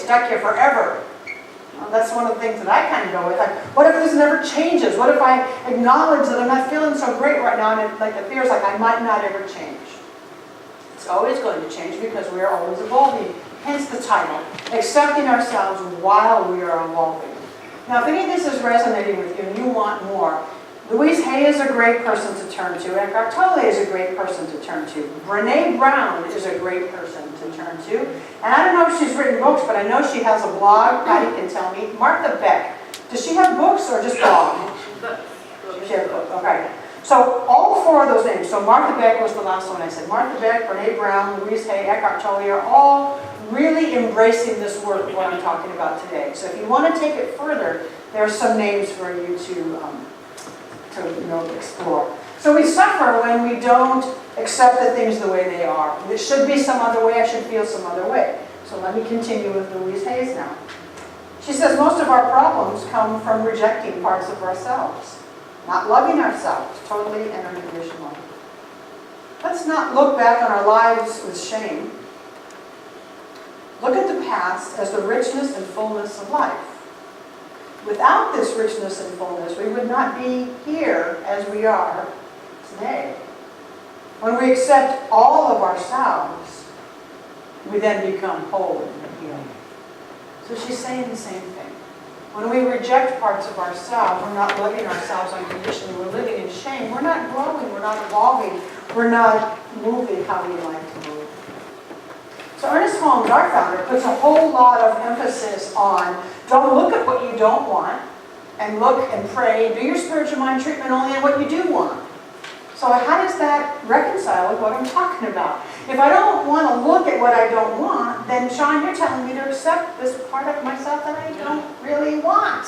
stuck here forever. Well, that's one of the things that I kind of go with. Like, what if this never changes? What if I acknowledge that I'm not feeling so great right now, and like the fear's like I might not ever change? It's always going to change because we are always evolving. Hence the title, Accepting Ourselves While We Are Evolving. Now, if any of this is resonating with you and you want more, Louise Hay is a great person to turn to. Eckhart Tolle is a great person to turn to. Brene Brown is a great person to turn to. And I don't know if she's written books, but I know she has a blog. Patty can tell me. Martha Beck. Does she have books or just blog? She has books. Okay. So all four of those names. So Martha Beck was the last one I said. Martha Beck, Brene Brown, Louise Hay, Eckhart Tolle are all really embracing this work, what I'm talking about today. So if you want to take it further, there are some names for you to explore. So we suffer when we don't accept the things the way they are. It should be some other way, I should feel some other way. So let me continue with Louise Hay now. She says most of our problems come from rejecting parts of ourselves, not loving ourselves totally and unconditionally. Let's not look back on our lives with shame. Look at the past as the richness and fullness of life. Without this richness and fullness, we would not be here as we are today. When we accept all of ourselves, we then become whole and healed. So she's saying the same thing. When we reject parts of ourselves, we're not loving ourselves unconditionally, we're living in shame, we're not growing, we're not evolving, we're not moving how we like to move. So Ernest Holmes, our founder, puts a whole lot of emphasis on don't look at what you don't want, and look and pray, do your spiritual mind treatment only on what you do want. So how does that reconcile with what I'm talking about? If I don't want to look at what I don't want, then Sean, you're telling me to accept this part of myself that I don't really want.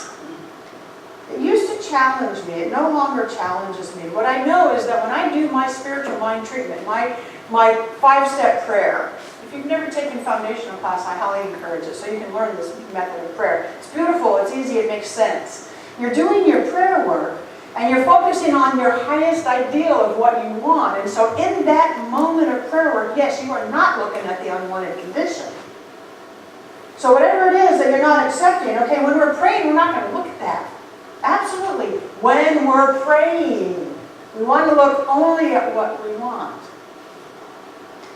It used to challenge me. It no longer challenges me. What I know is that when I do my spiritual mind treatment, my 5-step prayer, if you've never taken foundational class, I highly encourage it so you can learn this method of prayer. It's beautiful, it's easy, it makes sense. You're doing your prayer work and you're focusing on your highest ideal of what you want. And so in that moment of prayer work, yes, you are not looking at the unwanted condition. So whatever it is that you're not accepting, okay, when we're praying, we're not going to look at that. Absolutely. When we're praying, we want to look only at what we want.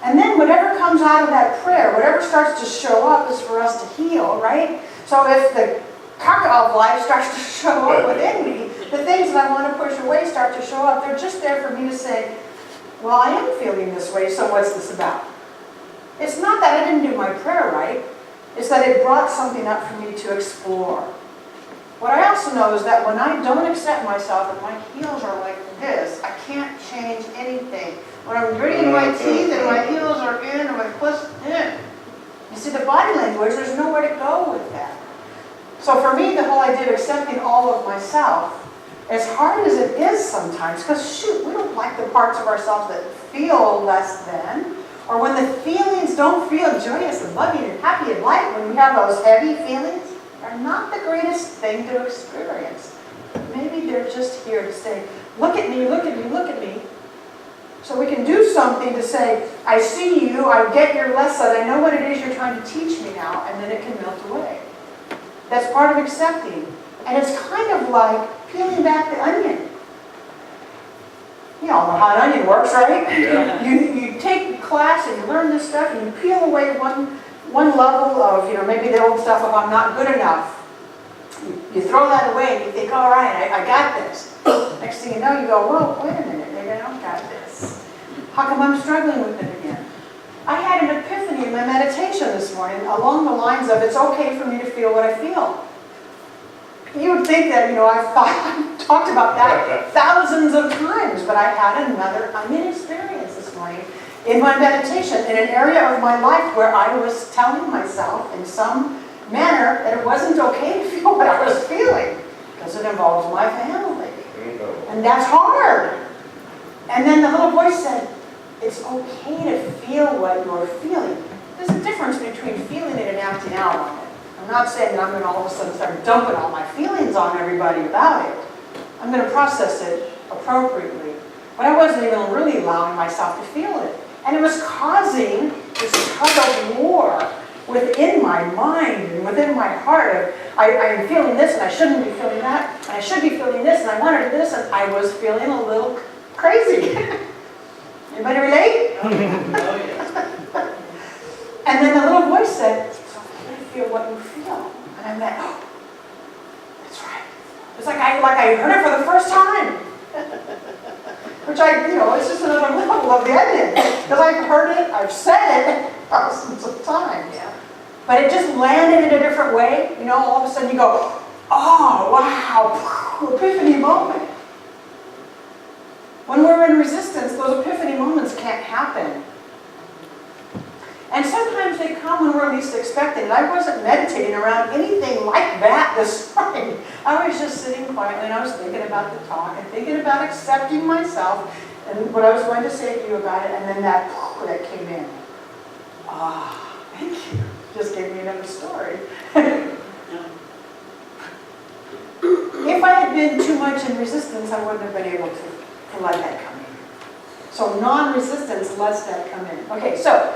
And then whatever comes out of that prayer, whatever starts to show up is for us to heal, right? So if the caca of life starts to show up within me, the things that I want to push away start to show up. They're just there for me to say, well, I am feeling this way, so what's this about? It's not that I didn't do my prayer right. It's that it brought something up for me to explore. What I also know is that when I don't accept myself and my heels are like this, I can't change anything. When I'm gritting my teeth and my heels are in and my foot's in. You see, the body language, there's nowhere to go with that. So for me, the whole idea of accepting all of myself, as hard as it is sometimes, because shoot, we don't like the parts of ourselves that feel less than, or when the feelings don't feel joyous and loving and happy and light, when we have those heavy feelings, are not the greatest thing to experience. Maybe they're just here to say, look at me, look at me, look at me. So we can do something to say, I see you, I get your lesson, I know what it is you're trying to teach me now, and then it can melt away. That's part of accepting. And it's kind of like peeling back the onion. You all know how an onion works, right? Yeah. You take a class and you learn this stuff and you peel away one level of, maybe the old stuff of I'm not good enough. You throw that away and you think, all right, I got this. Next thing you know, you go, whoa, wait a minute, maybe I don't got this. How come I'm struggling with it again? I had an epiphany in my meditation this morning along the lines of it's okay for me to feel what I feel. You would think that, I've talked about that thousands of times, but I had another onion experience this morning in my meditation in an area of my life where I was telling myself in some manner that it wasn't okay to feel what I was feeling because it involves my family. And that's hard. And then the little voice said, it's okay to feel what you're feeling. There's a difference between feeling it and acting out on it. I'm not saying that I'm going to all of a sudden start dumping all my feelings on everybody about it. I'm going to process it appropriately. But I wasn't even really allowing myself to feel it. And it was causing this tug of war within my mind and within my heart of, I am feeling this and I shouldn't be feeling that, and I should be feeling this and I want to do this, and I was feeling a little crazy. Anybody relate? Oh, yes. And then the little voice said, "So feel what you feel." And I went, "Oh, that's right." It's like I heard it for the first time. Which it's just another level of the onion. Because I've heard it, I've said it thousands of times. Yeah. But it just landed in a different way. All of a sudden you go, "Oh, wow," epiphany moment. When we're in resistance, those epiphany moments can't happen. And sometimes they come when we're least expecting it. I wasn't meditating around anything like that this morning. I was just sitting quietly and I was thinking about the talk and thinking about accepting myself and what I was going to say to you about it, and then that came in. Thank you. Just gave me another story. If I had been too much in resistance, I wouldn't have been able to let that come in. So non-resistance lets that come in. Okay, so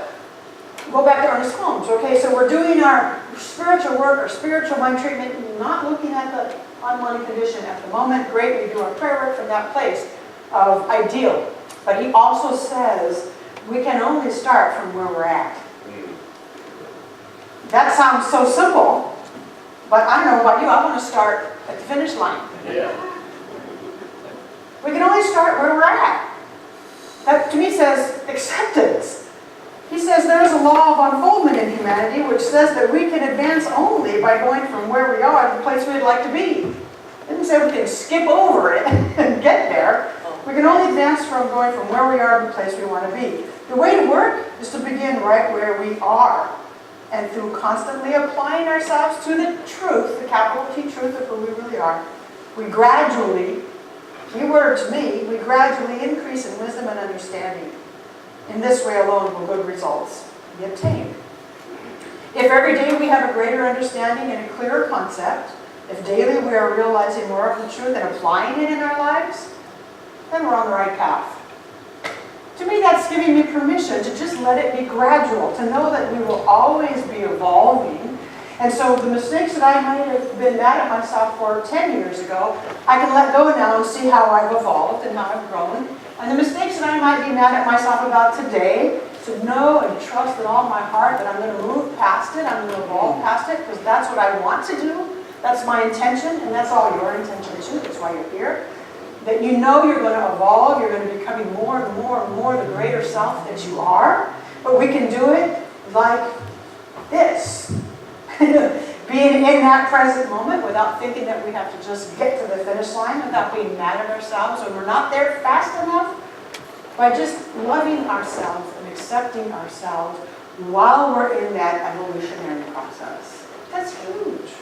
go back to Ernest Holmes. Okay, so we're doing our spiritual work, our spiritual mind treatment, not looking at the unwanted condition at the moment. Great, we do our prayer work from that place of ideal. But he also says we can only start from where we're at. That sounds so simple, but I don't know about you, I want to start at the finish line. Yeah. We can only start where we're at. That to me says acceptance. He says there is a law of unfoldment in humanity which says that we can advance only by going from where we are to the place we'd like to be. It didn't say we can skip over it and get there. We can only advance from going from where we are to the place we want to be. The way to work is to begin right where we are. And through constantly applying ourselves to the truth, the capital T truth of who we really are, we gradually, keyword to me, we gradually increase in wisdom and understanding. In this way alone will good results be obtained. If every day we have a greater understanding and a clearer concept, if daily we are realizing more of the truth and applying it in our lives, then we're on the right path. To me, that's giving me permission to just let it be gradual, to know that we will always be evolving. And so the mistakes that I might have been mad at myself for 10 years ago, I can let go now and see how I've evolved and how I've grown. And the mistakes that I might be mad at myself about today, to know and trust with all my heart that I'm going to move past it, I'm going to evolve past it, because that's what I want to do. That's my intention, and that's all your intention too. That's why you're here. That you know you're going to evolve, you're going to be becoming more and more and more the greater self that you are. But we can do it like this. Being in that present moment without thinking that we have to just get to the finish line, without being mad at ourselves when we're not there fast enough. By just loving ourselves and accepting ourselves while we're in that evolutionary process. That's huge.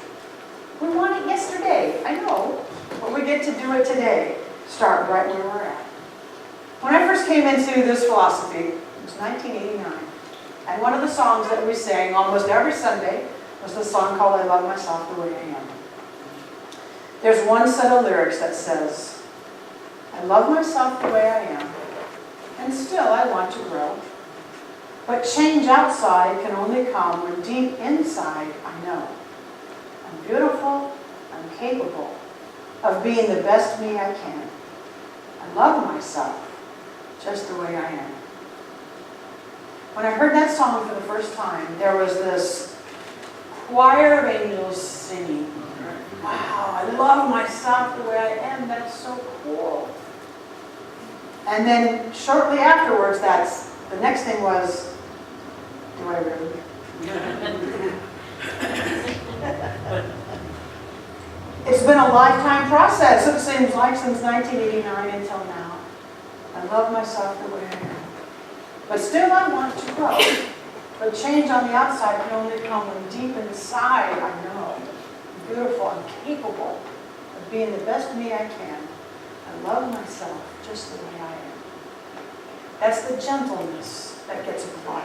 We want it yesterday, I know, but we get to do it today. Start right where we're at. When I first came into this philosophy, it was 1989, and one of the songs that we sang almost every Sunday was the song called "I Love Myself the Way I Am." There's one set of lyrics that says, "I love myself the way I am, and still I want to grow. But change outside can only come when deep inside I know I'm beautiful, I'm capable of being the best me I can. I love myself just the way I am." When I heard that song for the first time, there was this choir of angels singing. Wow, I love myself the way I am. That's so cool. And then shortly afterwards, the next thing was, do I really? It's been a lifetime process, it seems like, since 1989 until now. I love myself the way I am. But still I want to grow. But change on the outside can only come when deep inside I know I'm beautiful, I'm capable of being the best me I can. I love myself just the way I am. That's the gentleness that gets applied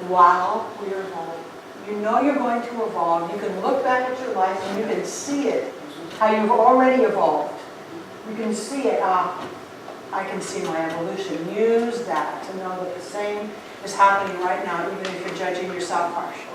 while we are evolving. You know you're going to evolve. You can look back at your life and you can see it, how you've already evolved. You can see it. I can see my evolution. Use that to know that the same is happening right now, even if you're judging yourself harshly.